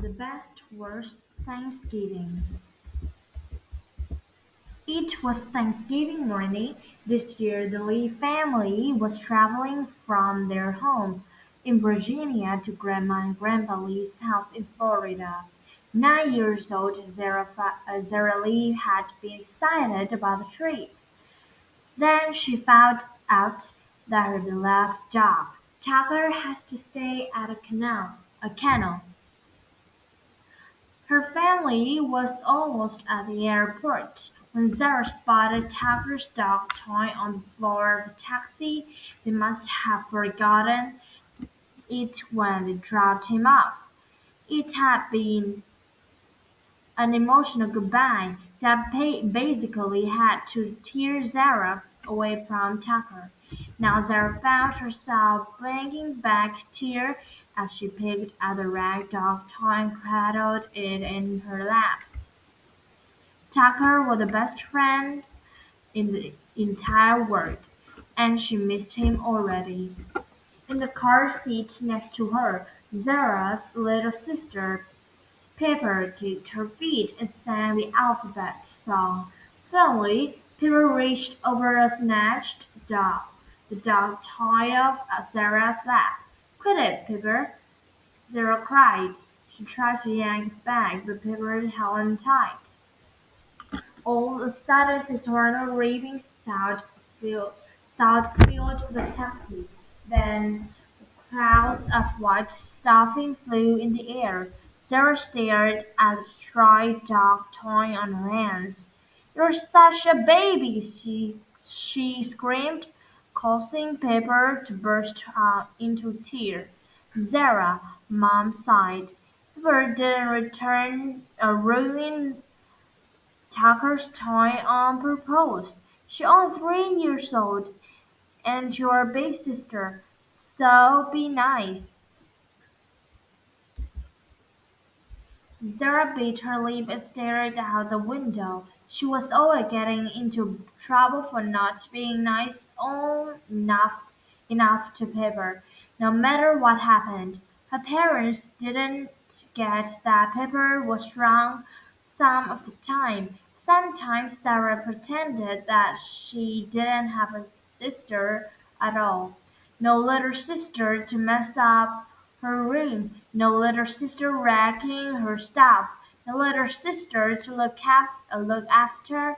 the best worst Thanksgiving. It was Thanksgiving morning. This year the Lee family was traveling from their home in Virginia to Grandma and Grandpa Lee's house in Florida. 9 years old Zara Lee had been excited about the trip. Then she found out that her beloved dog, Tucker, has to stay at a kennel. Her family was almost at the airport when Zara spotted Tucker's dog toy on the floor of the taxi. They must have forgotten it when they dropped him off. It had been an emotional goodbye that basically had to tear Zara away from Tucker. Now Zara found herself bringing back tears as she picked at the rag doll toy and cradled it in her lap. Tucker was the best friend in the entire world, and she missed him already. In the car seat next to her, Zara's little sister Pepper kicked her feet and sang the alphabet song. Suddenly, Pepper reached over and snatched the dog toy off Zara's lap. "Quit it, Pepper!" Zara cried. She tried to yank it back, but Pepper held on tight. All of a sudden, his horrible raving sound filled the taxi. Then clouds of white stuffing flew in the air. Sarah stared at the stray dog toy on her hands. "You're such a baby!" she screamed, causing Pepper to burst out into tears. "Zara," Mom sighed. "Pepper didn't ruin Tucker's toy on purpose. She's only 3 years old, and you're a big sister, so be nice." Zara bit her lip and stared out the window. She was always getting into trouble for not being nice enough to Pepper, no matter what happened. Her parents didn't get that Pepper was wrong some of the time. Sometimes Sarah pretended that she didn't have a sister at all. No little sister to mess up her room, no little sister wrecking her stuff, no little sister to look after.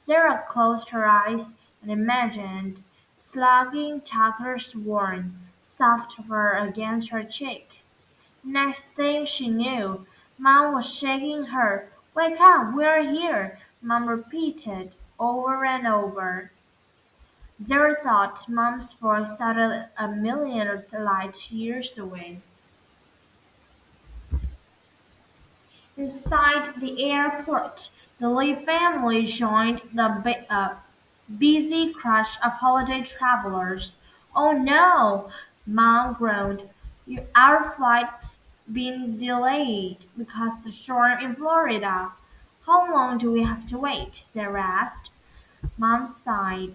Sarah closed her eyes and imagined slugging Tucker's warm, soft fur against her cheek. Next thing she knew, Mom was shaking her. "Wake up, we're here," Mom repeated over and over. Zara thought Mom's voice sounded a million light years away. Inside the airport, the Lee family joined the busy crush of holiday travelers. "Oh no!" Mom groaned. "Our flight's been delayed because of the storm in Florida." "How long do we have to wait?" Sarah asked. Mom sighed.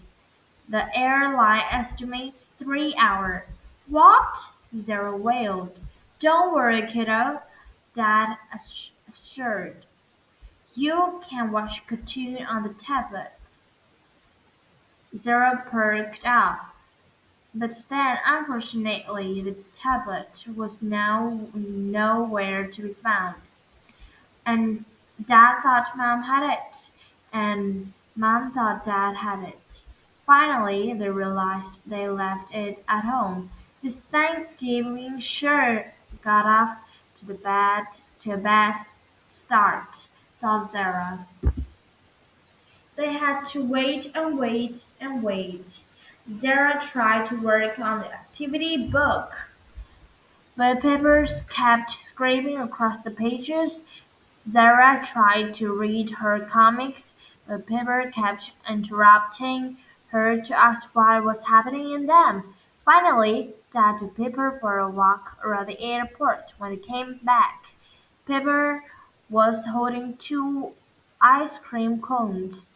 "The airline estimates 3 hours." "What?" Zara wailed. "Don't worry, kiddo," Dad assured. "You can watch a cartoon on the tablet." Zara perked up. But then, unfortunately, the tablet was now nowhere to be found. And Dad thought Mom had it, and Mom thought Dad had it. Finally, they realized they left it at home. This Thanksgiving sure got off to a bad start, thought Zara. They had to wait and wait and wait. Zara tried to work on the activity book, but papers kept scraping across the pages. Zara tried to read her comics, but Pepper kept interrupting her to ask what was happening in them. Finally, Dad took Pepper for a walk around the airport. When they came back, Pepper was holding two ice cream cones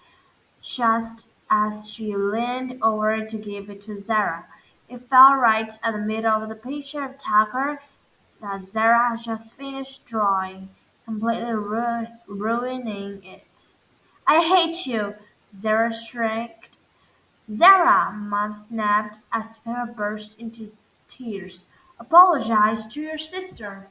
just as she leaned over to give it to Zara. It fell right at the middle of the picture of Tucker that Zara had just finished drawing, completely ruining it. "I hate you!" Zara shrieked. "Zara!" Mom snapped as Peppa burst into tears. "Apologize to your sister!"